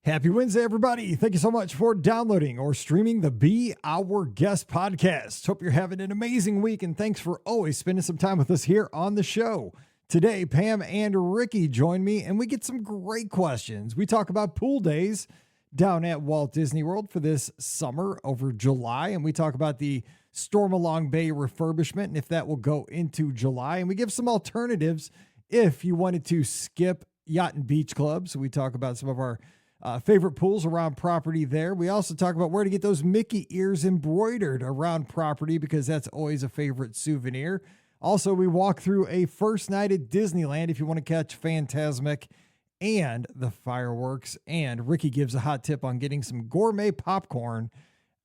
Happy Wednesday, everybody. Thank you so much for downloading or streaming the Be Our Guest podcast. Hope you're having an amazing week, and thanks for always spending some time with us here on the show. Today, Pam and Ricky join me, and we get some great questions. We talk about pool days down at Walt Disney World for this summer over July, and we talk about the Stormalong Bay refurbishment and if that will go into July, and we give some alternatives if you wanted to skip Yacht and Beach Club. So we talk about some of our favorite pools around property there. We also talk about where to get those Mickey ears embroidered around property because that's always a favorite souvenir. Also, we walk through a first night at Disneyland if you want to catch Fantasmic and the fireworks. And Ricky gives a hot tip on getting some gourmet popcorn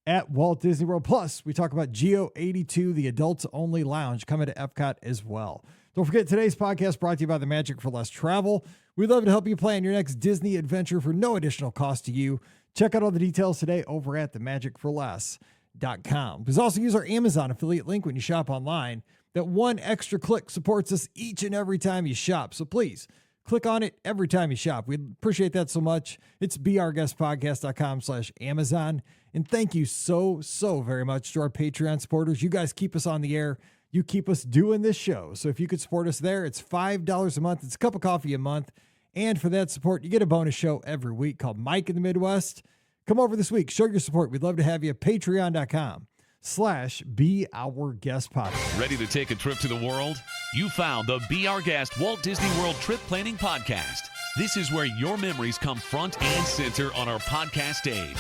at Walt Disney World. Plus, we talk about GEO-82, the adults-only lounge, coming to Epcot as well. Don't forget, today's podcast brought to you by the Magic for Less Travel. We'd love to help you plan your next Disney adventure for no additional cost to you. Check out all the details today over at themagicforless.com. Please also use our Amazon affiliate link when you shop online. That one extra click supports us each and every time you shop. So please click on it every time you shop. We'd appreciate that so much. It's beourguestpodcast.com/Amazon. And thank you so very much to our Patreon supporters. You guys keep us on the air. You keep us doing this show. So if you could support us there, it's $5 a month. It's a cup of coffee a month. And for that support, you get a bonus show every week called Mike in the Midwest. Come over this week. Show your support. We'd love to have you at patreon.com/beourguestpodcast. Ready to take a trip to the world? You found the Be Our Guest Walt Disney World Trip Planning Podcast. This is where your memories come front and center on our podcast stage.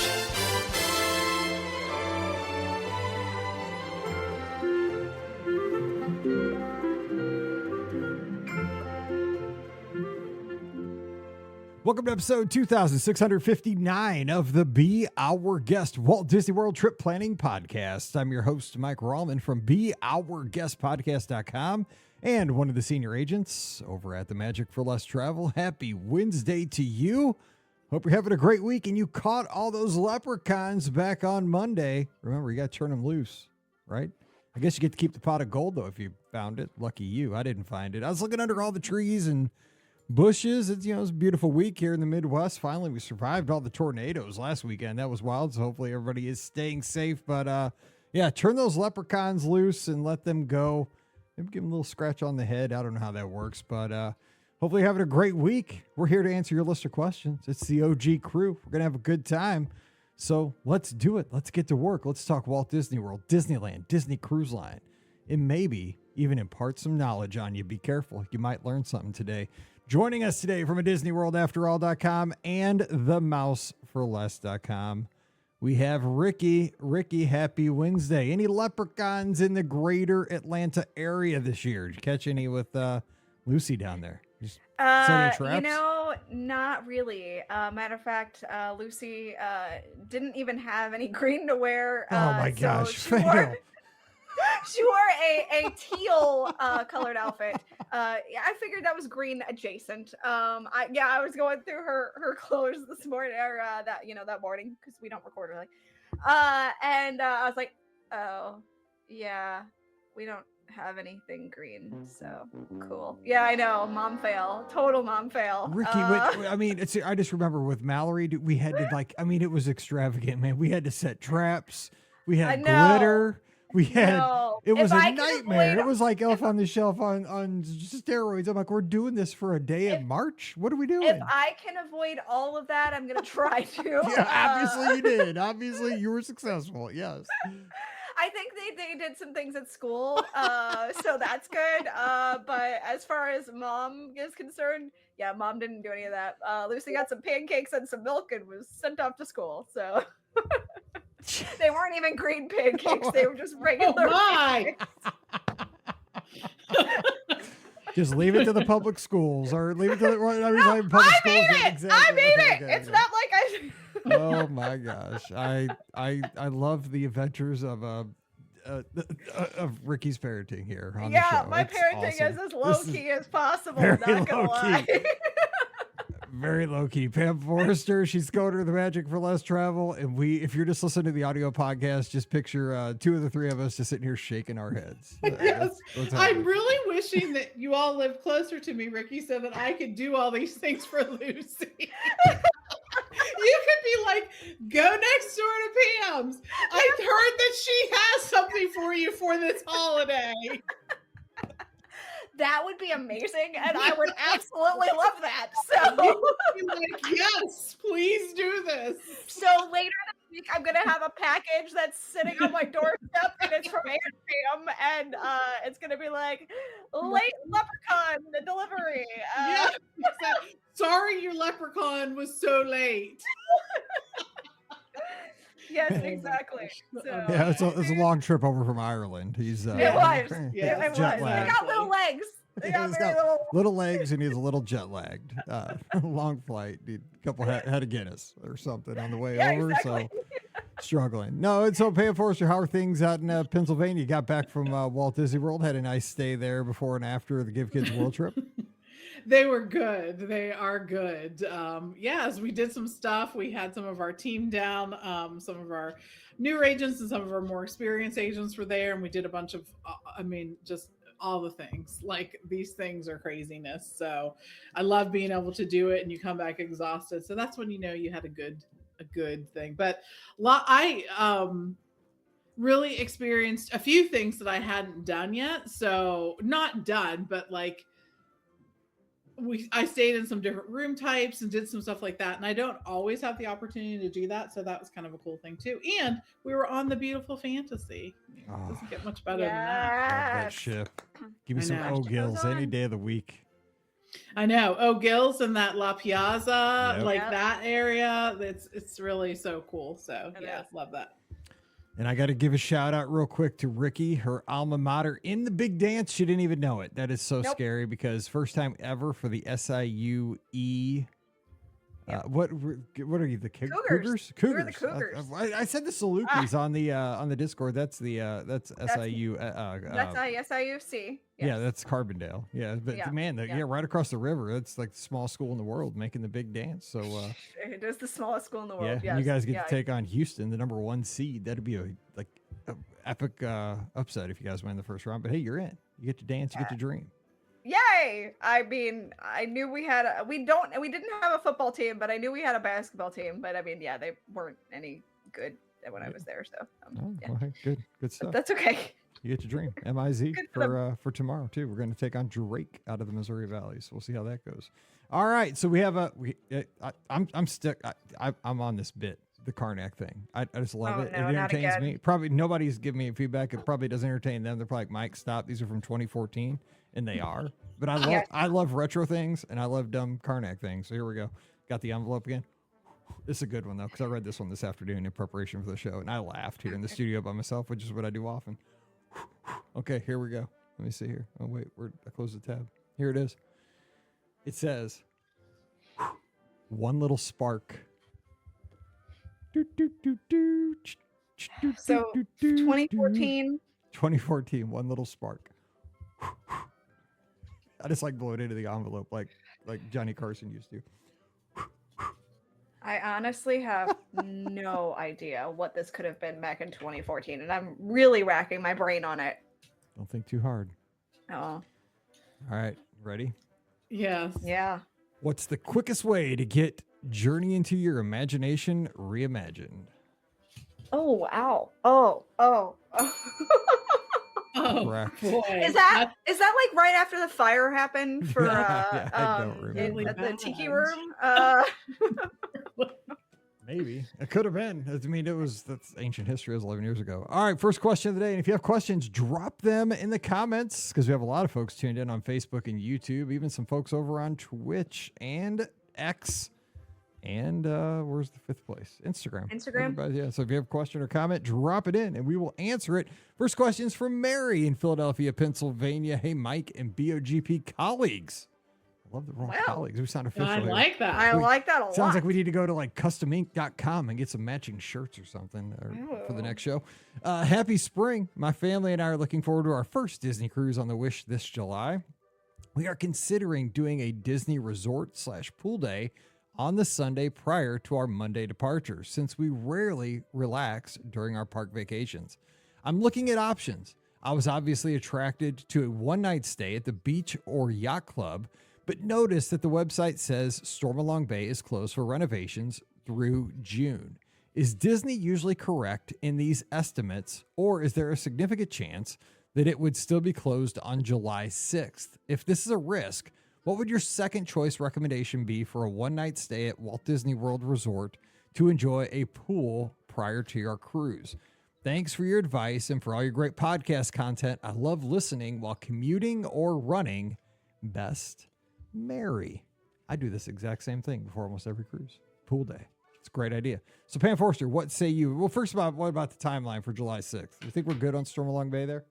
Welcome to episode 2659 of the Be Our Guest Walt Disney World Trip Planning Podcast. I'm your host, Mike Rallman from beourguestpodcast.com and one of the senior agents over at the Magic for Less Travel. Happy Wednesday to you. Hope you're having a great week and you caught all those leprechauns back on Monday. Remember, you got to turn them loose, right? I guess you get to keep the pot of gold, though, if you found it. Lucky you. I didn't find it. I was looking under all the trees and bushes. It's, it's a beautiful week here in the Midwest. Finally, we survived all the tornadoes last weekend. That was wild. So hopefully everybody is staying safe. But yeah, turn those leprechauns loose and let them go. Maybe give them a little scratch on the head. I don't know how that works, but hopefully you're having a great week. We're here to answer your list of questions. It's the OG crew. We're going to have a good time. So let's do it. Let's get to work. Let's talk Walt Disney World, Disneyland, Disney Cruise Line, and maybe even impart some knowledge on you. Be careful. You might learn something today. Joining us today from a DisneyWorldAfterAll.com and TheMouseForLess.com, we have Ricky. Ricky, happy Wednesday. Any leprechauns in the greater Atlanta area this year? Did you catch any with Lucy down there? Setting traps? Not really. Matter of fact, Lucy didn't even have any green to wear. Oh my gosh. She wore a teal colored outfit. I figured that was green adjacent. I was going through her clothes this morning, or that morning, because we don't record early. And I was like, oh yeah, we don't have anything green, so cool. Yeah, I know, mom fail, total mom fail. Ricky, I just remember with Mallory, we had to it was extravagant, man. We had to set traps. We had glitter. We had, it was a nightmare. It was like Elf on the Shelf on steroids. I'm like, we're doing this for a day in March? What are we doing? If I can avoid all of that, I'm going to try to. Yeah, obviously you did. Obviously you were successful. Yes. I think they did some things at school, so that's good. But as far as mom is concerned, yeah, mom didn't do any of that. Lucy got some pancakes and some milk and was sent off to school, so... They weren't even green pancakes. They were just regular pancakes. Just leave it to the public schools, or leave it to the public schools. Exactly. I made it. Okay. It's not like I. Oh my gosh! I love the adventures of Ricky's parenting here on the show. My parenting awesome. Is as low key as possible. Not gonna lie. Very low key. Pam Forrester, she's co-owner of the Magic for Less Travel. And if you're just listening to the audio podcast, just picture two of the three of us just sitting here shaking our heads. Yes. I'm really wishing that you all lived closer to me, Ricky, so that I could do all these things for Lucy. You comes. I heard that she has something for you for this holiday. That would be amazing, and I would absolutely love that. So, You'd be like, yes, please do this. so later this week, I'm gonna have a package that's sitting on my doorstep, and it's from Aunt Pam, and it's gonna be like late leprechaun delivery. Yeah, exactly. Sorry, your leprechaun was so late. Yes, exactly. So, Yeah, it's a long trip over from Ireland. He's it was. Yeah, It was. jet They lagged. got little legs. They got He's very got little. little legs and he's a little jet lagged. Long flight. Need a couple head of Guinness or something on the way Yeah, over. exactly. So struggling. No, it's so Pam Forrester. How are things out in Pennsylvania? You got back from Walt Disney World. Had a nice stay there before and after the Give Kids World Trip. They were good. They are good. Yes, we did some stuff. We had some of our team down. Some of our newer agents and some of our more experienced agents were there, and we did a bunch of, just all the things. Like, these things are craziness. So I love being able to do it, and you come back exhausted. So that's when you know you had a good thing. But I really experienced a few things that I hadn't done yet. So not done, but like, I stayed in some different room types and did some stuff like that. And I don't always have the opportunity to do that. So that was kind of a cool thing too. And we were on the Beautiful Fantasy. Oh, Doesn't get much better than that. love that Yes. ship. Give me I some know. O'Gills any on. day of the week. I know. O'Gills and that La Piazza, Yep. like Yep. that area. It's really so cool. So It yeah, is. love that. And I got to give a shout out real quick to Ricky, her alma mater in the big dance. She didn't even know it. That is so Nope. scary because first time ever for the SIUE. What are you? The Cougars? We were the Cougars. I said the Salukis on the Discord. That's SIU. That's ISIUC. Yeah, that's Carbondale. Yeah, but Yeah, man, yeah. right across the river. That's like the smallest school in the world making the big dance. So It is the smallest school in the yeah, world. and Yes. you guys get Yeah. to take on Houston, the #1 seed. That'd be a epic upset if you guys win the first round. But hey, you're in. You get to dance. You get to dream. Yay! I mean, I knew we had we didn't have a football team, but I knew we had a basketball team. But I mean, yeah, they weren't any good when I was there. So Oh, yeah. well, hey, good But stuff. that's okay. You get to dream. MIZ Good for for tomorrow too. We're going to take on Drake out of the Missouri Valley, so we'll see how that goes. All right, so we have I'm stuck. I'm on this bit, the Karnak thing. I just love Oh, it. no, It not entertains again. me. Probably nobody's giving me feedback. It probably doesn't entertain them. They're probably like, Mike, stop. These are from 2014, and they are. But Yes. I love retro things, and I love dumb Karnak things. So here we go. Got the envelope again. This is a good one though, because I read this one this afternoon in preparation for the show, and I laughed here in the studio by myself, which is what I do often. Okay, here we go. Let me see here. Oh wait, I closed the tab. Here it is. It says, "One little spark." So 2014. 2014, one little spark. I just like blow it into the envelope like Johnny Carson used to. I honestly have no idea what this could have been back in 2014, and I'm really racking my brain on it. Don't think too hard. Oh, All right, ready? Yes. yeah. What's the quickest way to get Journey into Your Imagination reimagined? Oh, wow. Oh. Oh Correct. boy. Is that like right after the fire happened for Yeah, I don't remember. at the Really tiki bad. room? Maybe. It could have been. I mean, that's ancient history. It was 11 years ago. All right, first question of the day. And if you have questions, drop them in the comments because we have a lot of folks tuned in on Facebook and YouTube, even some folks over on Twitch and X. And where's the fifth place? Instagram. Everybody, yeah. So if you have a question or comment, drop it in and we will answer it. First question is from Mary in Philadelphia, Pennsylvania. Hey, Mike and BOGP colleagues. I love the wrong Wow. colleagues. We sound official I here. like that. I like that a lot. Sounds like we need to go to like customink.com and get some matching shirts or something for the Ooh. next show. Happy spring. My family and I are looking forward to our first Disney cruise on the Wish this July. We are considering doing a Disney resort / pool day on the Sunday prior to our Monday departure, since we rarely relax during our park vacations. I'm looking at options. I was obviously attracted to a one-night stay at the beach or yacht club, but noticed that the website says Stormalong Bay is closed for renovations through June. Is Disney usually correct in these estimates, or is there a significant chance that it would still be closed on July 6th? If this is a risk, what would your second choice recommendation be for a one-night stay at Walt Disney World Resort to enjoy a pool prior to your cruise? Thanks for your advice and for all your great podcast content. I love listening while commuting or running. Best, Mary. I do this exact same thing before almost every cruise. Pool day. It's a great idea. So Pam Forster, what say you? Well, first of all, what about the timeline for July 6th? You think we're good on Stormalong Bay there?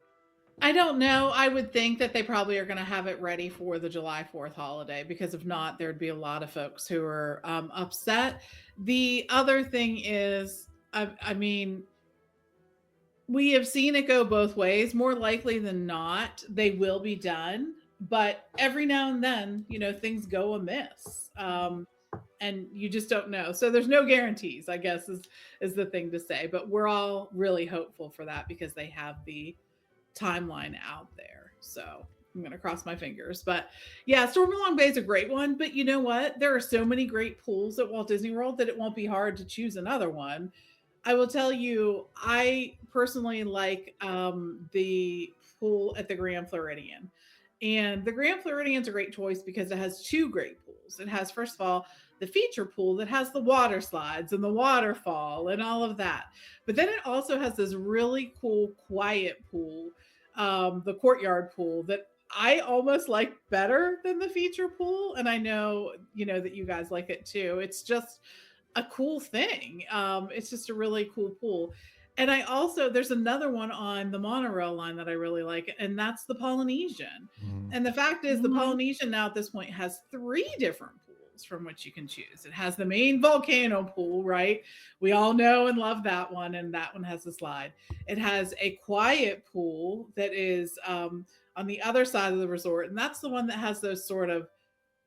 I don't know. I would think that they probably are going to have it ready for the July 4th holiday, because if not, there'd be a lot of folks who are upset. The other thing is, I mean, we have seen it go both ways. More likely than not, they will be done. But every now and then, things go amiss. And you just don't know. So there's no guarantees, I guess, is the thing to say. But we're all really hopeful for that because they have the timeline out there. So I'm going to cross my fingers. But yeah, Stormalong Bay is a great one. But you know what? There are so many great pools at Walt Disney World that it won't be hard to choose another one. I will tell you, I personally like the pool at the Grand Floridian. And the Grand Floridian's a great choice because it has two great pools. It has, first of all, the feature pool that has the water slides and the waterfall and all of that. But then it also has this really cool quiet pool, the courtyard pool, that I almost like better than the feature pool. And I know, that you guys like it too. It's just a cool thing. It's just a really cool pool. And there's another one on the monorail line that I really like, and that's the Polynesian. And the fact is, the Polynesian now at this point has 3 different pools from which you can choose. It has the main volcano pool, right? We all know and love that one, and that one has a slide. It has a quiet pool that is on the other side of the resort, and that's the one that has those sort of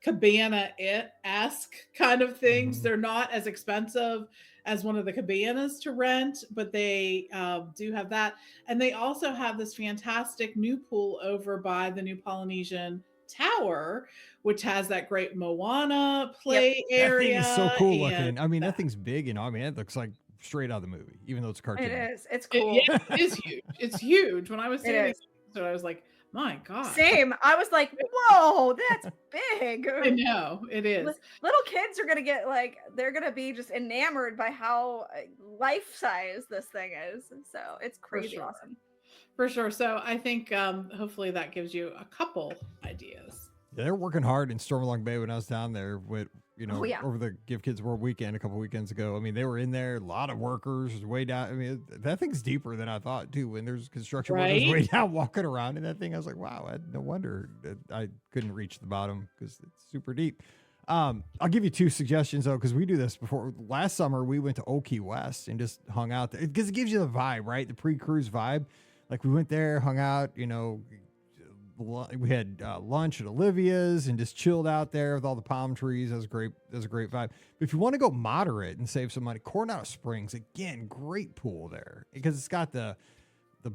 cabana-esque kind of things. They're not as expensive as one of the cabanas to rent, but they do have that. And they also have this fantastic new pool over by the new Polynesian Tower, which has that great Moana play area. That thing is so cool looking. I mean, that thing's big, it looks like straight out of the movie, even though it's a cartoon. It is. It's cool. It is huge. It's huge. When I was seeing it, so I was like, my God. Same. I was like, whoa, that's big. I know, it is. Little kids are going to get they're going to be just enamored by how life size this thing is. So it's crazy awesome. For sure. So I think hopefully that gives you a couple ideas. Yeah, they're working hard in Stormalong Bay when I was down there with, over the Give Kids World weekend a couple weekends ago. I mean, they were in there, a lot of workers way down. I mean, that thing's deeper than I thought too. When there's construction workers way down walking around in that thing, I was like, wow, no wonder that I couldn't reach the bottom because it's super deep. I'll give you 2 suggestions though, because we do this before. Last summer we went to Old Key West and just hung out there because it gives you the vibe, right? The pre-cruise vibe. Like we went there, hung out, we had lunch at Olivia's and just chilled out there with all the palm trees. That was great. That was a great vibe. But if you want to go moderate and save some money, Coronado Springs, again, great pool there because it's got the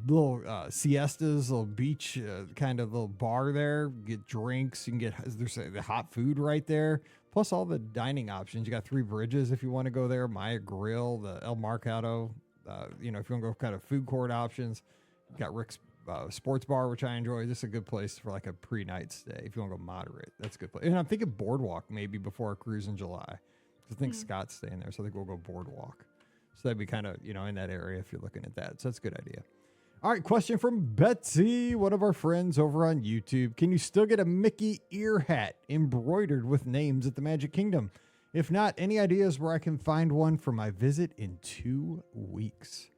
little siestas, little beach kind of little bar there. You get drinks. You can get there's the hot food right there. Plus all the dining options. You got 3 bridges if you want to go there. Maya Grill, the El Mercado. If you want to go kind of food court options, you got Rick's sports bar, which I enjoy. This is a good place for like a pre-night stay if you want to go moderate. That's a good place. And I'm thinking Boardwalk maybe before our cruise in July. I think Scott's staying there, so I think we'll go Boardwalk. So that'd be kind of in that area if you're looking at that. So that's a good idea. All right, question from Betsy, one of our friends over on YouTube. Can you still get a Mickey ear hat embroidered with names at the Magic Kingdom? If not, any ideas where I can find one for my visit in 2 weeks?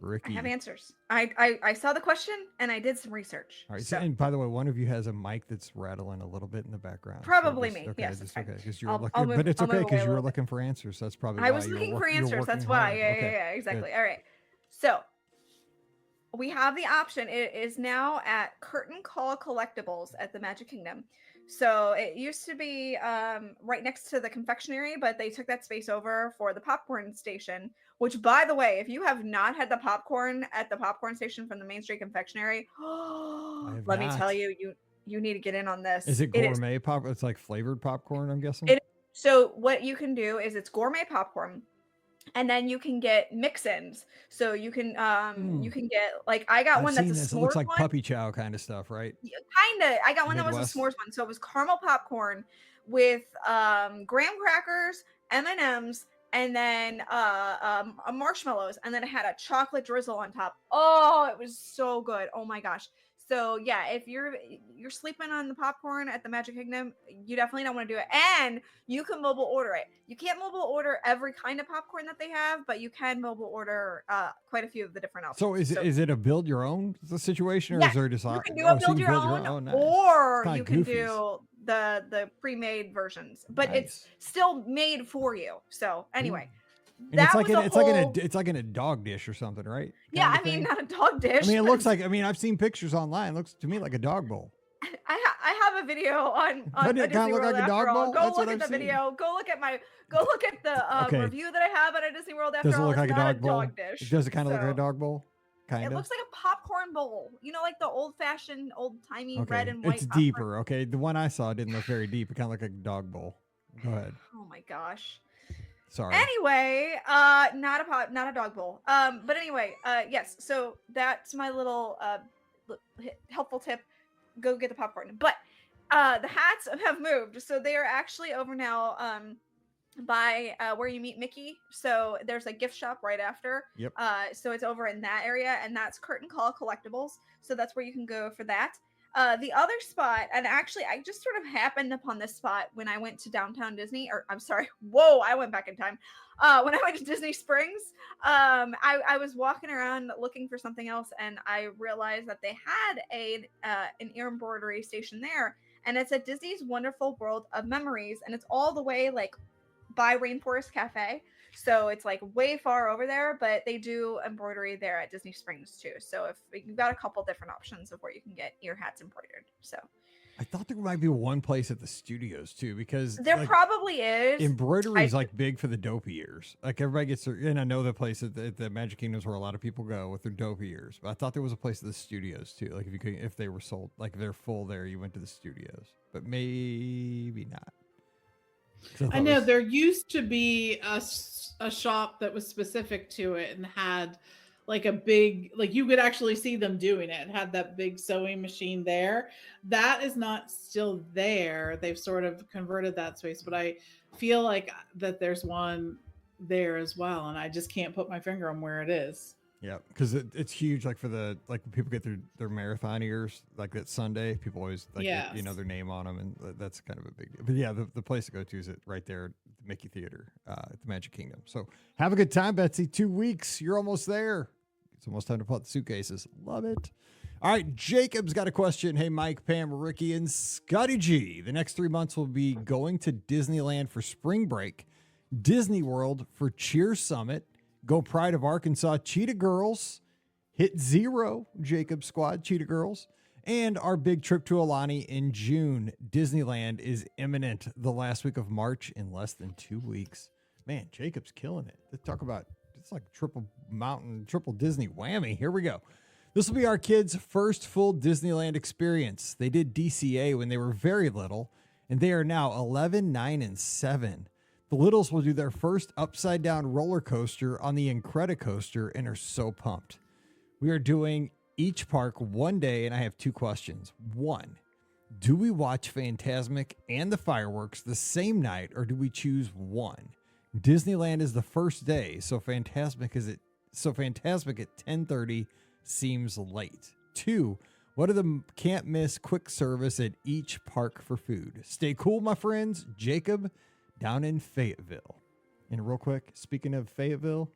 Ricky. I have answers. I saw the question and I did some research. All right. So, and by the way, one of you has a mic that's rattling a little bit in the background. Probably so me. Okay, yes. It's okay because you were looking, but it's okay because you were looking for answers. So that's probably I was looking for answers. That's why. Yeah, exactly. Good. All right. So we have the option. It is now at Curtain Call Collectibles at the Magic Kingdom. So it used to be right next to the confectionery, but they took that space over for the popcorn station, which, by the way, if you have not had the popcorn at the popcorn station from the Main Street confectionery, let me tell you, you need to get in on this. Is it gourmet pop? It's like flavored popcorn, I'm guessing? So what you can do is it's gourmet popcorn. And then you can get mix-ins. So you can get like I got I've one that's seen a this. It s'mores looks like one. puppy chow kind of stuff, right? Yeah, kinda. I got one that was a Midwest. s'mores one. So it was caramel popcorn with graham crackers, M&Ms, and then marshmallows, and then it had a chocolate drizzle on top. Oh, it was so good. Oh my gosh. So yeah, if you're sleeping on the popcorn at the Magic Kingdom, you definitely don't want to do it. And you can mobile order it. You can't mobile order every kind of popcorn that they have, but you can mobile order quite a few of the different options. So is it a build your own situation, or Yes, is there just you can do oh, a so you build can your build own, Oh, nice. or Kinda you can Goofies. do the pre-made versions, but it's Nice. still made for you. So anyway, And that it's was a whole. it's like in a dog dish or something, right? Yeah, Kinda I mean, thing? not a dog dish. I mean, it but looks like. I mean, I've seen pictures online. It looks to me like a dog bowl. I have a video on Doesn't a it kinda Disney look World like a after dog all. bowl? Go That's look what at the I've seen. video. Go look at the Okay. review that I have at a Disney World after Does it all. look like It's a not dog bowl? dog dish. Does it kind of look like a So, dog bowl? Kind It of. looks like a popcorn bowl. You know, like the old-fashioned, old-timey red Okay. and white It's popcorn. deeper. Okay. The one I saw didn't look very deep. It kind of looked like a dog bowl. Go ahead. Oh my gosh. Sorry. Anyway, not a dog bowl. But anyway, yes. So that's my little helpful tip. Go get the popcorn. But the hats have moved, so they are actually over now. By where you meet Mickey. So there's a gift shop right after. Yep. So it's over in that area, and that's Curtain Call Collectibles. So that's where you can go for that. The other spot, and actually I just sort of happened upon this spot when I went to downtown Disney, or I'm sorry, whoa, I went back in time. When I went to Disney Springs, I was walking around looking for something else, and I realized that they had an embroidery station there, and it's at Disney's Wonderful World of Memories, and it's all the way like by Rainforest Cafe. So it's like way far over there, but they do embroidery there at Disney Springs too. So if you've got a couple different options of where you can get your hats embroidered. So I thought there might be one place at the studios too, because there like, probably is. embroidery is like big for the dopey ears. Like everybody gets their, and I know the place at the Magic Kingdom is where a lot of people go with their dopey ears. But I thought there was a place at the studios too. Like if they were sold, like if they're full there, you went to the studios, but maybe not. I know there used to be a shop that was specific to it and had like a big, like you could actually see them doing it. It had that big sewing machine there. That is not still there. They've sort of converted that space, but I feel like that there's one there as well, and I just can't put my finger on where it is. Yeah, because it's huge. Like for the when people get their marathon ears, like that Sunday, people always like get, their name on them, and that's kind of a big deal. But yeah, the place to go to is right there, at the Mickey Theater at the Magic Kingdom. So have a good time, Betsy. 2 weeks, you're almost there. It's almost time to pull out the suitcases. Love it. All right, Jacob's got a question. Hey, Mike, Pam, Ricky, and Scotty G. The next 3 months will be going to Disneyland for spring break, Disney World for Cheer Summit, Go Pride of Arkansas, Cheetah Girls, Hit Zero, Jacob Squad, Cheetah Girls, and our big trip to Alani in June. Disneyland is imminent the last week of March in less than 2 weeks. Man, Jacob's killing it. Let's talk about, it's like triple Disney whammy. Here we go. This will be our kids' first full Disneyland experience. They did DCA when they were very little, and they are now 11, 9, and 7. The littles will do their first upside down roller coaster on the Incredicoaster and are so pumped. We are doing each park one day, and I have 2 questions. 1, do we watch Fantasmic and the fireworks the same night, or do we choose one? Disneyland is the first day, so Fantasmic at 10:30 seems late. 2, what are the can't miss quick service at each park for food? Stay cool, my friends. Jacob down in Fayetteville. And real quick, speaking of Fayetteville,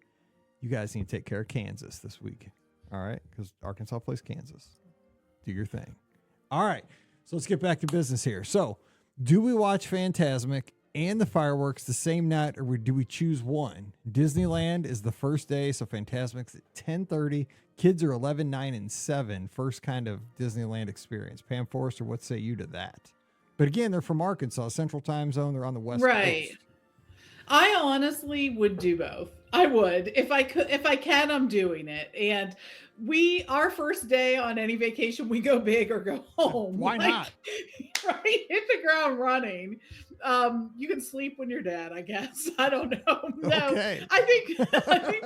you guys need to take care of Kansas this week. All right? Because Arkansas plays Kansas. Do your thing. All right. So let's get back to business here. So do we watch Fantasmic and the fireworks the same night, or do we choose one? Disneyland is the first day, so Fantasmic's at 10:30. Kids are 11, 9, and 7. First kind of Disneyland experience. Pam Forrester, what say you to that? But again, they're from Arkansas, Central Time Zone. They're on the West Coast. I honestly would do both. I would. If I could, if I can, I'm doing it. And our first day on any vacation, we go big or go home. Why not? Right? Hit the ground running. You can sleep when you're dead, I guess. I don't know. No, Okay. I think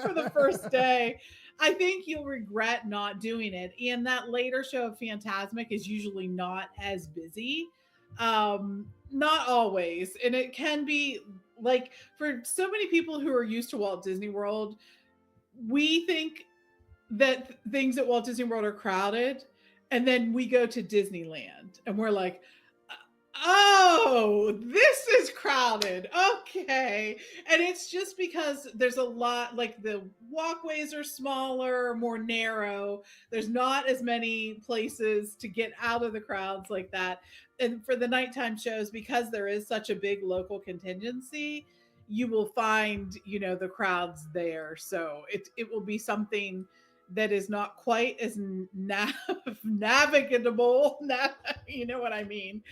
for the first day, I think you'll regret not doing it. And that later show of Phantasmic is usually not as busy. Not always. And it can be like for so many people who are used to Walt Disney World, we think that things at Walt Disney World are crowded. And then we go to Disneyland and we're like, oh, this is crowded. Okay. And it's just because there's a lot, like the walkways are smaller, more narrow. There's not as many places to get out of the crowds like that. And for the nighttime shows, because there is such a big local contingency, you will find, the crowds there. So it will be something that is not quite as navigable. You know what I mean?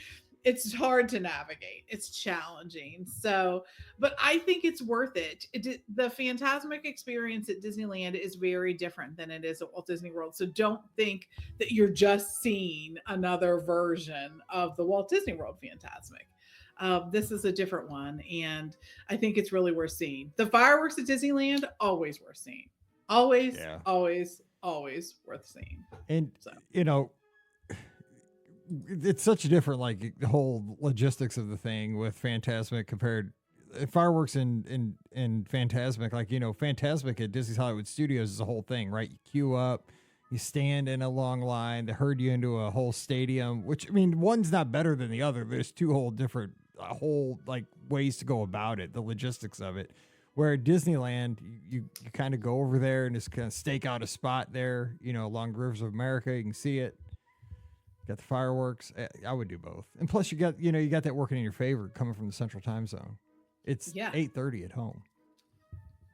It's hard to navigate. It's challenging. So, but I think it's worth it. The Phantasmic experience at Disneyland is very different than it is at Walt Disney World. So don't think that you're just seeing another version of the Walt Disney World Phantasmic. This is a different one. And I think it's really worth seeing. The fireworks at Disneyland, always worth seeing. Always, Yeah. always, always worth seeing. And, So. It's such a different, like, the whole logistics of the thing with Phantasmic compared fireworks and Phantasmic. Like, Phantasmic at Disney's Hollywood Studios is a whole thing, right? You queue up, you stand in a long line, they herd you into a whole stadium, which, I mean, one's not better than the other. There's two whole different, like, ways to go about it, the logistics of it. Where at Disneyland, you kind of go over there and just kind of stake out a spot there, along Rivers of America. You can see it. Got the fireworks. I would do both. And plus you got that working in your favor coming from the Central Time Zone. It's 8:30 at home.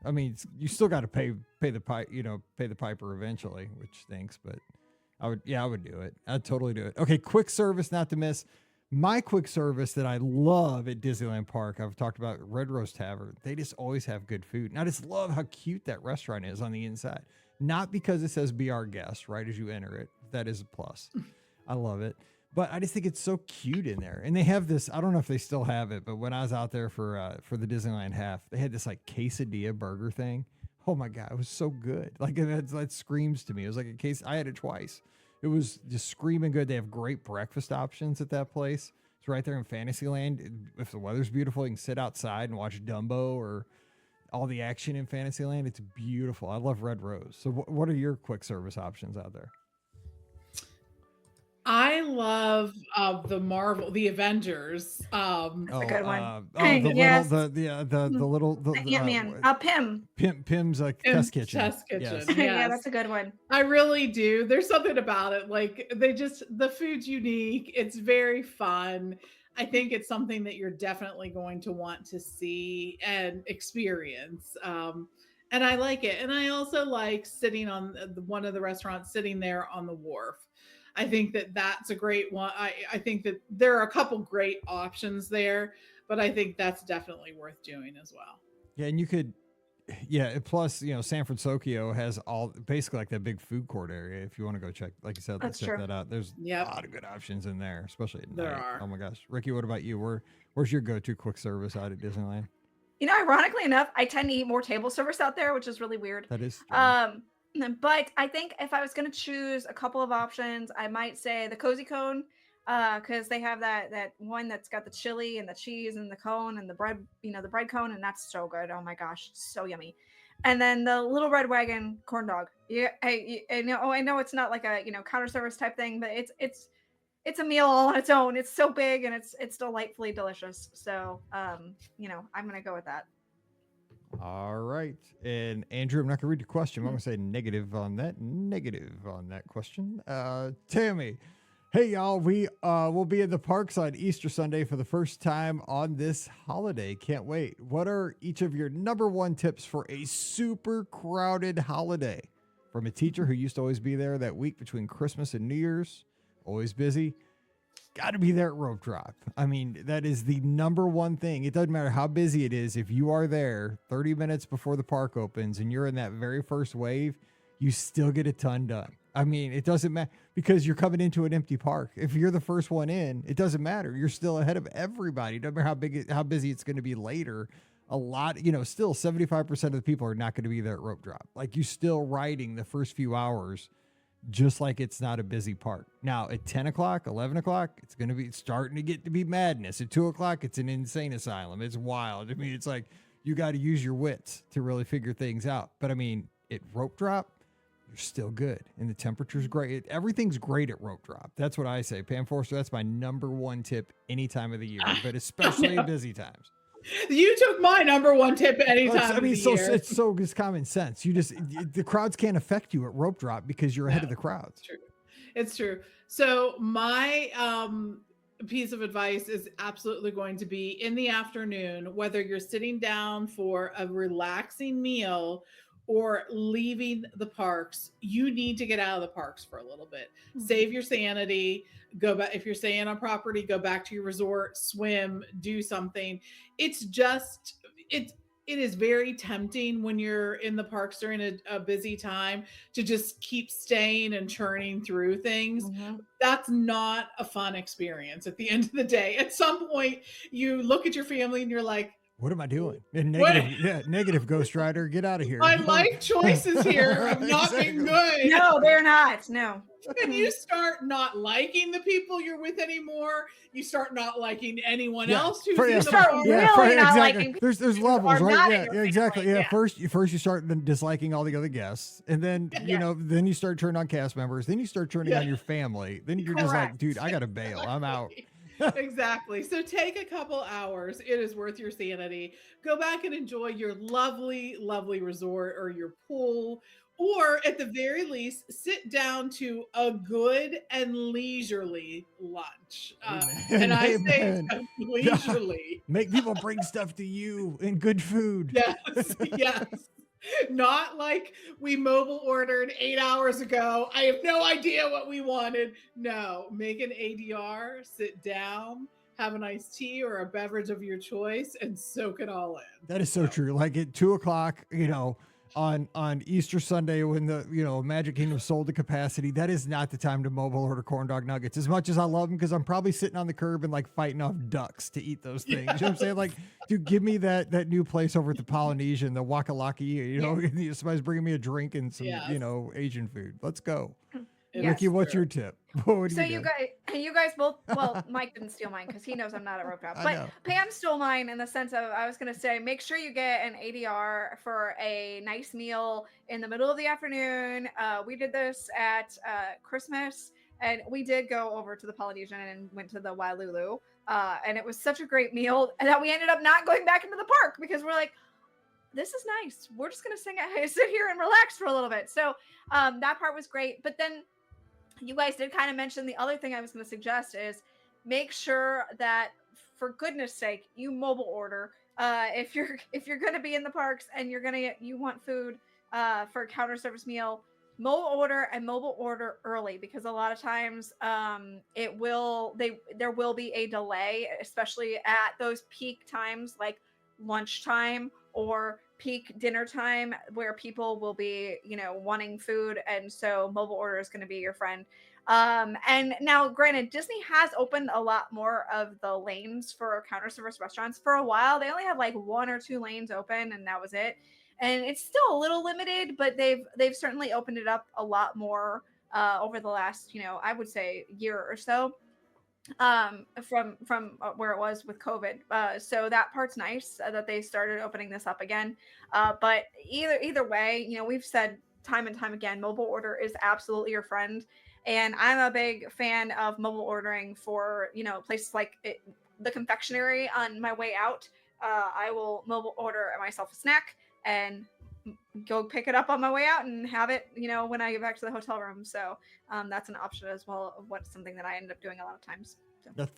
I mean, you still got to pay the piper eventually, which stinks, but I would do it. I'd totally do it. Okay, quick service not to miss. My quick service that I love at Disneyland Park, I've talked about Red Rose Tavern. They just always have good food. And I just love how cute that restaurant is on the inside. Not because it says "Be Our Guest" right as you enter it. That is a plus. I love it. But I just think it's so cute in there. And they have this, I don't know if they still have it, but when I was out there for the Disneyland half, they had this like quesadilla burger thing. Oh my God, it was so good. Like that screams to me. It was like I had it twice. It was just screaming good. They have great breakfast options at that place. It's right there in Fantasyland. If the weather's beautiful, you can sit outside and watch Dumbo or all the action in Fantasyland. It's beautiful. I love Red Rose. So what are your quick service options out there? I love the Avengers. That's a good one. The Pym. Pym's like test kitchen. Test kitchen. Yes. Yes. Yeah, that's a good one. I really do. There's something about it. Like the food's unique. It's very fun. I think it's something that you're definitely going to want to see and experience. And I like it. And I also like sitting on one of the restaurants, sitting there on the wharf. I think that that's a great one. I think that there are a couple great options there, but I think that's definitely worth doing as well. Yeah, and you could, plus, San Francisco has basically like that big food court area. If you want to go check, like you said, let's check that out. There's a lot of good options in there, especially at night. There are. Oh my gosh. Ricky, what about you? Where's your go-to quick service out at Disneyland? Ironically enough, I tend to eat more table service out there, which is really weird. That is strange. But I think if I was going to choose a couple of options, I might say the Cozy Cone, because they have that one that's got the chili and the cheese and the cone and the bread, the bread cone, and that's so good. Oh my gosh, so yummy. And then the Little Red Wagon corn dog. Yeah, I know it's not like a counter service type thing, but it's a meal all on its own. It's so big and it's delightfully delicious. So I'm gonna go with that. All right. And Andrew, I'm not going to read your question. I'm going to say negative on that question. Tammy, hey, y'all. We will be in the parks on Easter Sunday for the first time on this holiday. Can't wait. What are each of your number one tips for a super crowded holiday? From a teacher who used to always be there that week between Christmas and New Year's, always busy. got to be there at rope drop. I mean, that is the number one thing. It doesn't matter how busy it is. If you are there 30 minutes before the park opens and you're in that very first wave, you still get a ton done. I mean, it doesn't matter because you're coming into an empty park. If you're the first one in, it doesn't matter. You're still ahead of everybody. It doesn't matter how busy it's going to be later. A lot, still 75% of the people are not going to be there at rope drop. Like, you still riding the first few hours just like it's not a busy park. Now at 10 o'clock, 11 o'clock, it's going to be starting to get to be madness. At 2 o'clock, it's an insane asylum. It's wild. I mean, it's like you got to use your wits to really figure things out. But I mean, at rope drop, you're still good. And the temperature's great. Everything's great at rope drop. That's what I say. Pam Forster, that's my number one tip any time of the year, but especially in busy times. You took my number one tip anytime. I mean, it's common sense. The crowds can't affect you at rope drop because you're ahead of the crowds. It's true. So my piece of advice is absolutely going to be in the afternoon, whether you're sitting down for a relaxing meal or leaving the parks, you need to get out of the parks for a little bit. Save your sanity. Go back. If you're staying on property, go back to your resort, swim, do something. It is very tempting when you're in the parks during a busy time to just keep staying and churning through things. That's not a fun experience at the end of the day. At some point, you look at your family and you're like, what am I doing? And negative Ghost Rider, get out of here. My life choices here have not been good. No, they're not. No. And you start not liking the people you're with anymore. You start not liking anyone else who's in the start park. really not liking There's levels, right? Yeah, exactly. Yeah. Yeah. First you start disliking all the other guests, and then then you start turning on cast members. Then you start turning on your family. Then you're just like, dude, I gotta bail. I'm out. Exactly. So take a couple hours. It is worth your sanity. Go back and enjoy your lovely, lovely resort or your pool, or at the very least, sit down to a good and leisurely lunch. And I say leisurely. Make people bring stuff to you and good food. Yes, yes. Not like we mobile ordered 8 hours ago. I have no idea what we wanted. No, make an ADR, sit down, have a nice tea or a beverage of your choice, and soak it all in. That is so true. Like at 2 o'clock, on Easter Sunday when the Magic Kingdom sold to capacity, that is not the time to mobile order corn dog nuggets. As much as I love them, because I'm probably sitting on the curb and like fighting off ducks to eat those things. You know what I'm saying? Like, dude, give me that new place over at the Polynesian, the Wakalaki. Somebody's bringing me a drink and some Asian food. Let's go. Ricky, what's your tip? You guys both, well, Mike didn't steal mine because he knows I'm not a rope drop, but Pam stole mine in the sense of, I was going to say, make sure you get an ADR for a nice meal in the middle of the afternoon. We did this at Christmas, and we did go over to the Polynesian and went to the Wailulu, and it was such a great meal that we ended up not going back into the park because we're like, this is nice. We're just going to sit here and relax for a little bit. So that part was great. But then you guys did kind of mention the other thing I was going to suggest is make sure that, for goodness sake, you mobile order. If you're going to be in the parks and you want food for a counter service meal, mobile order early, because a lot of times there will be a delay, especially at those peak times like lunchtime or peak dinner time, where people will be wanting food, and so mobile order is going to be your friend. And now, granted, Disney has opened a lot more of the lanes for counter service restaurants. For a while they only had like 1 or 2 lanes open, and that was it, and it's still a little limited, but they've certainly opened it up a lot more over the last I would say year or so, from where it was with COVID. So that part's nice that they started opening this up again. But either way, we've said time and time again, mobile order is absolutely your friend. And I'm a big fan of mobile ordering for, places like the confectionery on my way out. I will mobile order myself a snack and go pick it up on my way out and have it, when I get back to the hotel room. So that's an option as well of what's something that I end up doing a lot of times.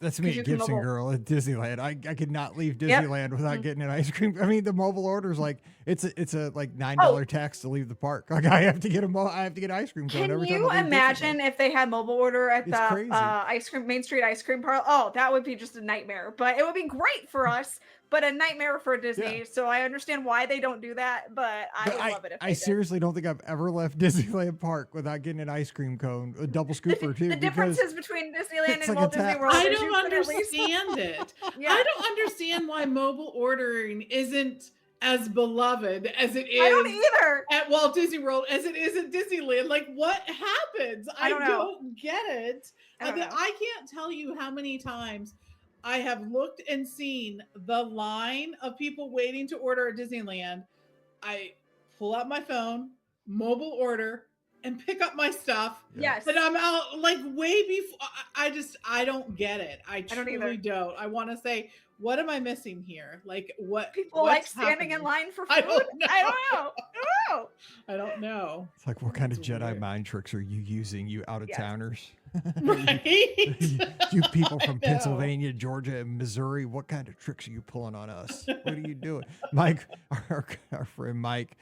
That's me, you a can Gibson mobile. girl at Disneyland. I could not leave Yep. Disneyland without getting an ice cream. I mean, the mobile order is like it's a like $9 Oh. tax to leave the park. Like I have to get I have to get ice cream cone Can every time. you I leave imagine if they had mobile order at It's the crazy. Main Street ice cream parlor? Oh, that would be just a nightmare. But it would be great for us, but a nightmare for Disney. Yeah. So I understand why they don't do that, but I would love it if I they did. seriously don't think I've ever left Disneyland Park without getting an ice cream cone, a double scooper too. The because differences between Disneyland it's and like a Walt Disney tax. World I is don't you could at least- understand it. Yeah. I don't understand why mobile ordering isn't as beloved as it I don't is either. at Walt Disney World as it is at Disneyland. Like, what happens? I don't know. Get it. I don't know. I can't tell you how many times I have looked and seen the line of people waiting to order at Disneyland. I pull out my phone, mobile order, and pick up my stuff. Yes. And I'm out like way before. I don't get it. I don't either. truly don't. I want to say, what am I missing here? Like, what? People like what's standing in happening? line for food. I don't know. I don't know. I don't know. It's like, what kind of It's Jedi weird. mind tricks are you using, you out of towners? Right? You people from I know. Pennsylvania, Georgia, and Missouri, what kind of tricks are you pulling on us? What are you doing? Mike, our friend Mike,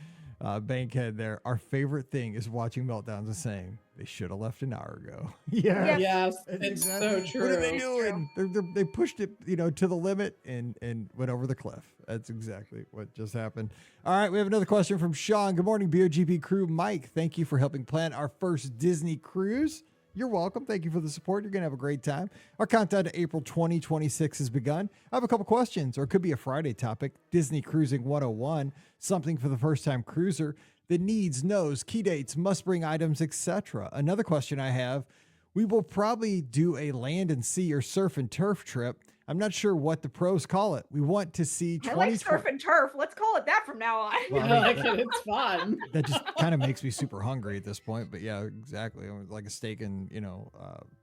Bankhead there, our favorite thing is watching meltdowns and saying, they should have left an hour ago. Yeah. Yes, That's it's exactly- so true. What are they doing? They pushed it, to the limit and went over the cliff. That's exactly what just happened. All right, we have another question from Sean. Good morning, BOGP crew. Mike, thank you for helping plan our first Disney cruise. You're welcome. Thank you for the support. You're going to have a great time. Our countdown to April 2026 has begun. I have a couple questions, or it could be a Friday topic. Disney Cruising 101, something for the first-time cruiser. The needs, knows, key dates, must-bring items, etc. Another question I have, we will probably do a land and sea or surf and turf trip. I'm not sure what the pros call it. We want to see I like surf and turf. Let's call it that from now on. Well, I like it. It's fun. That just kind of makes me super hungry at this point. But yeah, exactly. Like a steak and,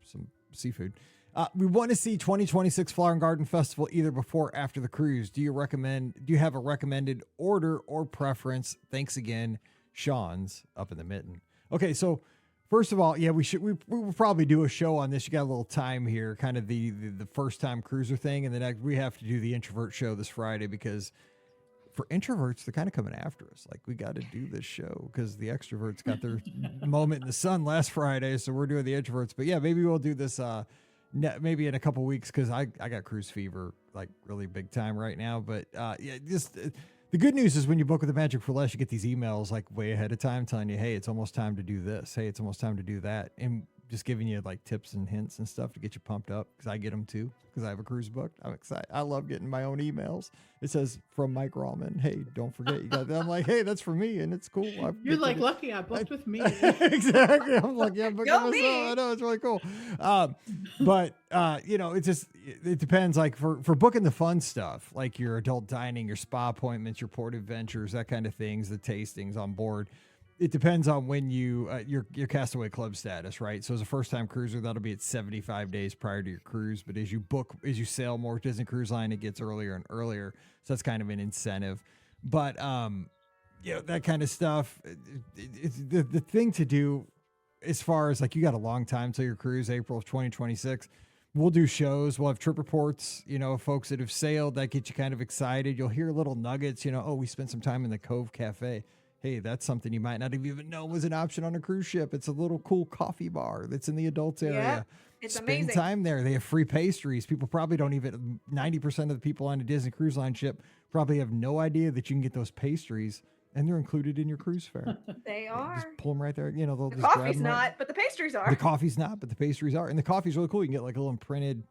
some seafood. We want to see 2026 Flower and Garden Festival either before or after the cruise. Do you have a recommended order or preference? Thanks again, Sean's up in the mitten. Okay, so first of all, yeah, we will probably do a show on this. You got a little time here, kind of the first time cruiser thing, and then we have to do the introvert show this Friday because for introverts, they're kind of coming after us. Like, we got to do this show because the extroverts got their moment in the sun last Friday, so we're doing the introverts. But yeah, maybe we'll do this maybe in a couple weeks because I got cruise fever like really big time right now. But yeah, just the good news is when you book with the Magic for Less, you get these emails like way ahead of time telling you, hey, it's almost time to do this. Hey, it's almost time to do that. And just giving you like tips and hints and stuff to get you pumped up because I get them too because I have a cruise booked. I'm excited. I love getting my own emails. It says from Mike Rallman, hey, don't forget you got that. I'm like, hey, that's for me and it's cool. You're like, lucky I booked with me. Exactly. I'm like, yeah, but Go me. I know it's really cool. But it depends. Like for booking the fun stuff, like your adult dining, your spa appointments, your port adventures, that kind of things, the tastings on board. It depends on when your Castaway Club status, right? So as a first-time cruiser, that'll be at 75 days prior to your cruise. But as you sail more Disney Cruise Line, it gets earlier and earlier. So that's kind of an incentive. But that kind of stuff. It's the thing to do as far as like you got a long time till your cruise, April of 2026. We'll do shows. We'll have trip reports, folks that have sailed. That get you kind of excited. You'll hear little nuggets, oh, we spent some time in the Cove Cafe. Hey, that's something you might not have even known was an option on a cruise ship. It's a little cool coffee bar that's in the adults area. Yeah, it's Spend amazing. time there. They have free pastries. People probably don't even, 90% of the people on a Disney Cruise Line ship probably have no idea that you can get those pastries and they're included in your cruise fare. They are. Just pull them right there. They'll The just grab coffee's them right- not, but the pastries are. The coffee's not, but the pastries are. And the coffee's really cool. You can get like a little imprinted,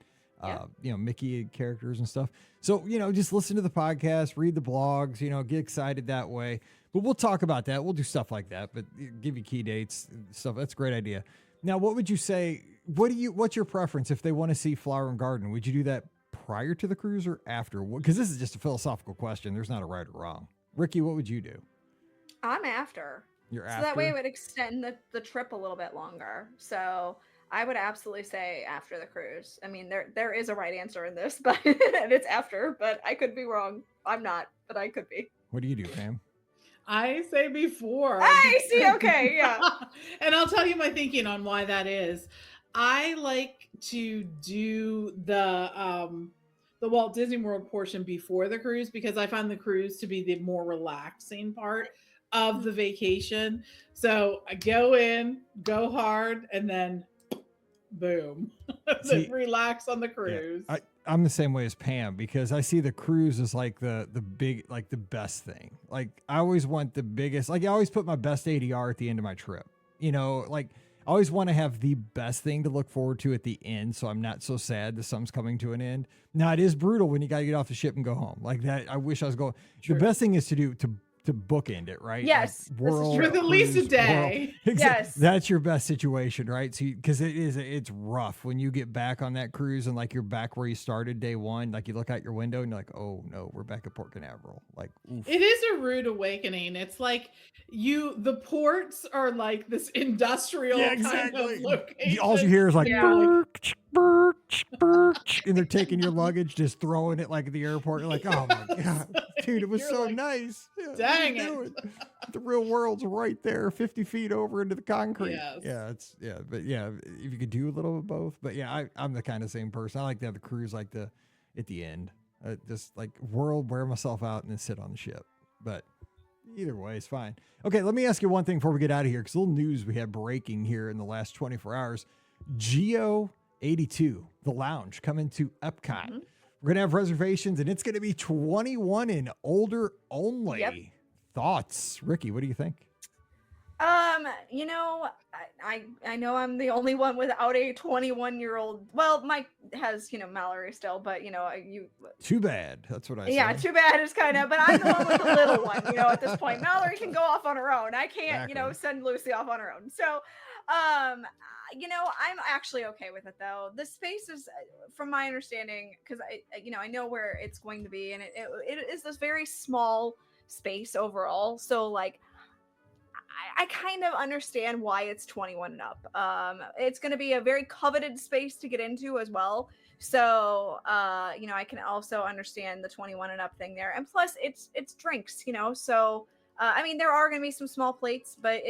Mickey characters and stuff. So, just listen to the podcast, read the blogs, get excited that way. But we'll talk about that. We'll do stuff like that, but give you key dates and stuff. That's a great idea. Now, what would you say? What's your preference if they want to see Flower and Garden? Would you do that prior to the cruise or after? Because this is just a philosophical question. There's not a right or wrong. Ricky, what would you do? I'm after. You're So after. that way it would extend the trip a little bit longer. So I would absolutely say after the cruise. I mean, there is a right answer in this, but and it's after, but I could be wrong. I'm not, but I could be. What do you do, Pam? I say before. I see. Okay. Yeah. And I'll tell you my thinking on why that is. I like to do the Walt Disney World portion before the cruise because I find the cruise to be the more relaxing part of the vacation. So I go in, go hard, and then boom, then See, relax on the yeah, cruise. I'm the same way as Pam because I see the cruise as like the big, like the best thing. Like I always want the biggest, like I always put my best ADR at the end of my trip. You know, like I always want to have the best thing to look forward to at the end. So I'm not so sad that something's coming to an end. Now it is brutal when you got to get off the ship and go home like that. I wish I was going. True. The best thing is to do to bookend it, right? Yes, Like this is world, true. With at least a cruise, day. world. Yes. That's your best situation, right? So because it's rough when you get back on that cruise and like you're back where you started day one. Like you look out your window and you're like, oh no, we're back at Port Canaveral. Like oof. It is a rude awakening. It's like the ports are like this industrial kind of location. All you hear is like, Yeah. birch, birch, birch, and they're taking your luggage, just throwing it like at the airport. You're like, oh my god, dude, it was You're so like, nice. Yeah, what are dang you it. doing? The real world's right there, 50 feet over into the concrete. Yes. But yeah, if you could do a little of both. But yeah, I'm the kind of same person. I like to have the cruise like at the end, just like world, wear myself out, and then sit on the ship. But either way, it's fine. Okay, let me ask you one thing before we get out of here, because little news we had breaking here in the last 24 hours. GEO-82, the lounge, coming to Epcot. Mm-hmm. We're going to have reservations, and it's going to be 21 and older only. Yep. Thoughts? Ricky, what do you think? You know, I know I'm the only one without a 21-year-old. Well, Mike has, Mallory still, but you. Too bad. That's what I said. Yeah, too bad is kind of, but I'm the one with the little one, at this point. Mallory can go off on her own. I can't, Exactly. send Lucy off on her own. So, I'm actually okay with it though. The space is, from my understanding, because I know where it's going to be, and it is this very small space overall. So like, I kind of understand why it's 21 and up. It's going to be a very coveted space to get into as well. So, I can also understand the 21 and up thing there. And plus it's drinks, so, I mean, there are going to be some small plates, but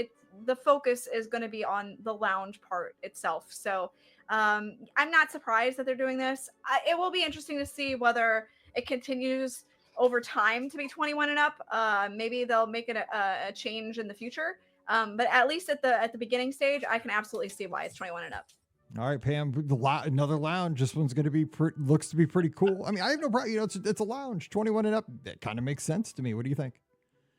the focus is going to be on the lounge part itself. So, I'm not surprised that they're doing this. It will be interesting to see whether it continues over time to be 21 and up. Maybe they'll make it a change in the future. But at least at the beginning stage, I can absolutely see why it's 21 and up. All right, Pam, another lounge. This one's going to be looks to be pretty cool. I mean, I have no problem. It's a lounge, 21 and up. That kind of makes sense to me. What do you think?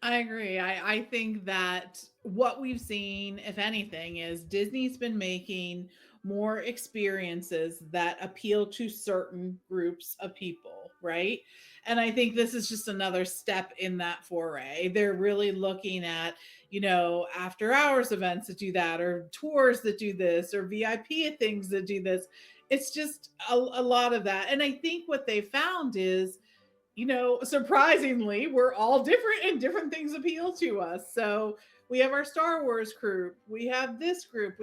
I agree. I think that what we've seen, if anything, is Disney's been making more experiences that appeal to certain groups of people, right? And I think this is just another step in that foray. They're really looking at, after hours events that do that, or tours that do this, or VIP things that do this. It's just a lot of that. And I think what they found is, surprisingly, we're all different and different things appeal to us. So we have our Star Wars group, we have this group,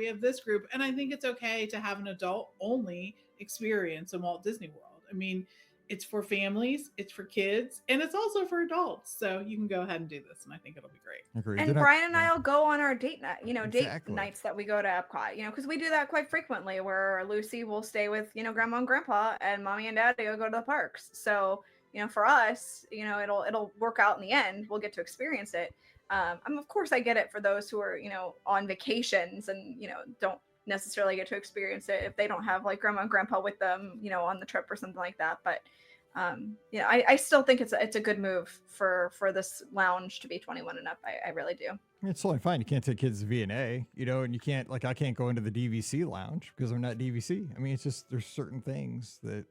and I think it's okay to have an adult only experience in Walt Disney World. I mean, it's for families, it's for kids, and it's also for adults. So you can go ahead and do this, and I think it'll be great. Agreed. And Brian and I'll go on our date night, Exactly. date nights that we go to Epcot, because we do that quite frequently, where Lucy will stay with, grandma and grandpa, and mommy and daddy will go to the parks. So, for us, it'll work out in the end. We'll get to experience it. Of course, I get it for those who are, on vacations and, don't necessarily get to experience it if they don't have like grandma and grandpa with them, on the trip or something like that. But, I still think it's a good move for this lounge to be 21 and up. I really do. It's totally fine. You can't take kids to V&A, and you can't, I can't go into the DVC lounge because I'm not DVC. I mean, it's just, there's certain things that,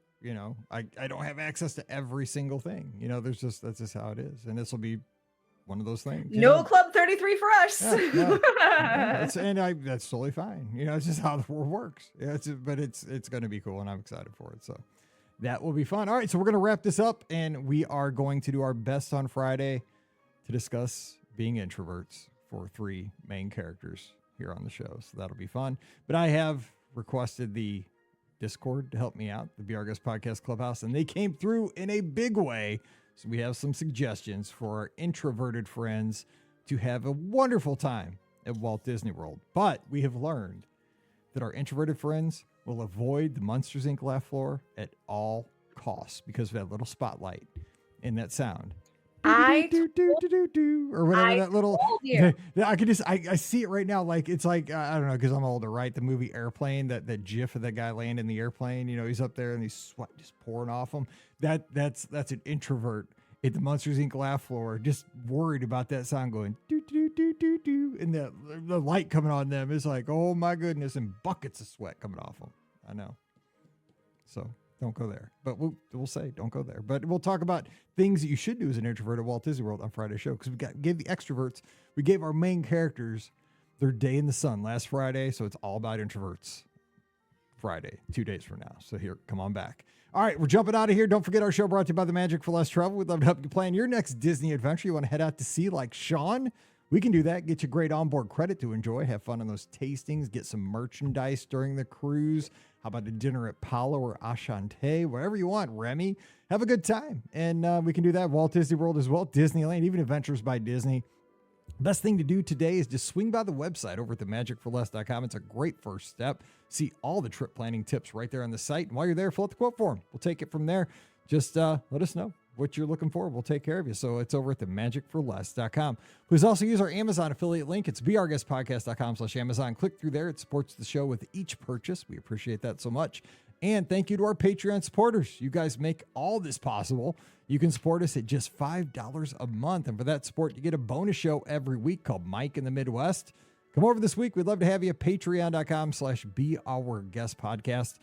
I don't have access to every single thing. That's just how it is. And this will be one of those things. No Club 33 for us. Yeah. That's totally fine. It's just how the world works. Yeah, but it's going to be cool, and I'm excited for it. So that will be fun. All right, so we're going to wrap this up, and we are going to do our best on Friday to discuss being introverts for 3 main characters here on the show. So that'll be fun. But I have requested the Discord to help me out, the Be Our Guest Podcast Clubhouse, and they came through in a big way. So we have some suggestions for our introverted friends to have a wonderful time at Walt Disney World. But we have learned that our introverted friends will avoid the Monsters Inc. laugh floor at all costs because of that little spotlight and that sound. I Or whatever that little. told you. I could just I see it right now. Like it's like I don't know because I'm older, right? The movie Airplane, that GIF of that guy landing in the airplane. You know, he's up there and he's sweat just pouring off him. That's an introvert at the Monsters Inc. laugh floor, just worried about that sound going do do do do do, and the light coming on them is like, oh my goodness, and buckets of sweat coming off them. I know. So don't go there. But we'll say don't go there. But we'll talk about things that you should do as an introvert at Walt Disney World on Friday's show because gave the extroverts, we gave our main characters their day in the sun last Friday, so it's all about introverts. Friday, 2 days from now. So here, come on back. All right, we're jumping out of here. Don't forget our show brought to you by the Magic for Less Travel. We'd love to help you plan your next Disney adventure you want to head out to see like Sean. We can do that. Get you great onboard credit to enjoy. Have fun on those tastings. Get some merchandise during the cruise. How about a dinner at Palo or Ashante? Whatever you want, Remy. Have a good time. And we can do that at Walt Disney World as well. Disneyland, even Adventures by Disney. Best thing to do today is just swing by the website over at themagicforless.com. It's a great first step. See all the trip planning tips right there on the site. And while you're there, fill out the quote form. We'll take it from there. Just let us know what you're looking for. We'll take care of you. So it's over at themagicforless.com. Please also use our Amazon affiliate link. It's beourguestpodcast.com/Amazon. Click through there. It supports the show with each purchase. We appreciate that so much. And thank you to our Patreon supporters. You guys make all this possible. You can support us at just $5 a month. And for that support, you get a bonus show every week called Mike in the Midwest. Come over this week. We'd love to have you at patreon.com/beourguestpodcast.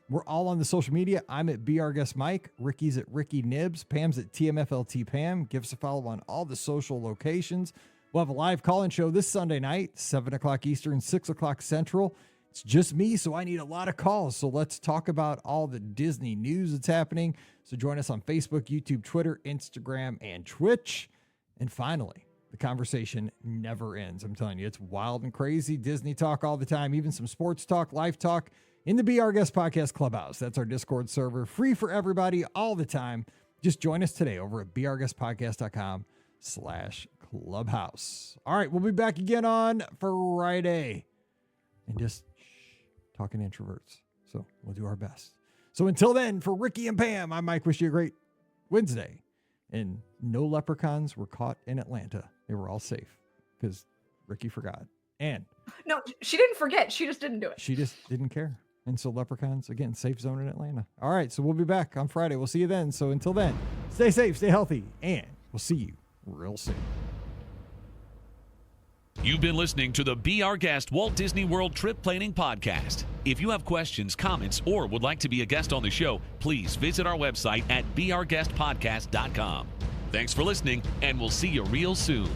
We're all on the social media. I'm at beourguestmike. Ricky's at Ricky Nibs. Pam's at TMFLT Pam. Give us a follow on all the social locations. We'll have a live call-in show this Sunday night, 7 o'clock Eastern, 6 o'clock Central. It's just me, so I need a lot of calls. So let's talk about all the Disney news that's happening. So join us on Facebook, YouTube, Twitter, Instagram, and Twitch. And finally, the conversation never ends. I'm telling you, it's wild and crazy. Disney talk all the time, even some sports talk, life talk in the Be Our Guest Podcast Clubhouse. That's our Discord server, free for everybody all the time. Just join us today over at beourguestpodcast.com/clubhouse. All right, we'll be back again on Friday. And just talking introverts. So we'll do our best. So until then, for Ricky and Pam, I'm Mike. Wish you a great Wednesday. And no leprechauns were caught in Atlanta. They were all safe because Ricky forgot. And no, she didn't forget. She just didn't do it. She just didn't care. And so leprechauns, again, safe zone in Atlanta. All right, so we'll be back on Friday. We'll see you then. So until then, stay safe, stay healthy, and we'll see you real soon. You've been listening to the Be Our Guest Walt Disney World Trip Planning Podcast. If you have questions, comments, or would like to be a guest on the show, please visit our website at beourguestpodcast.com. Thanks for listening, and we'll see you real soon.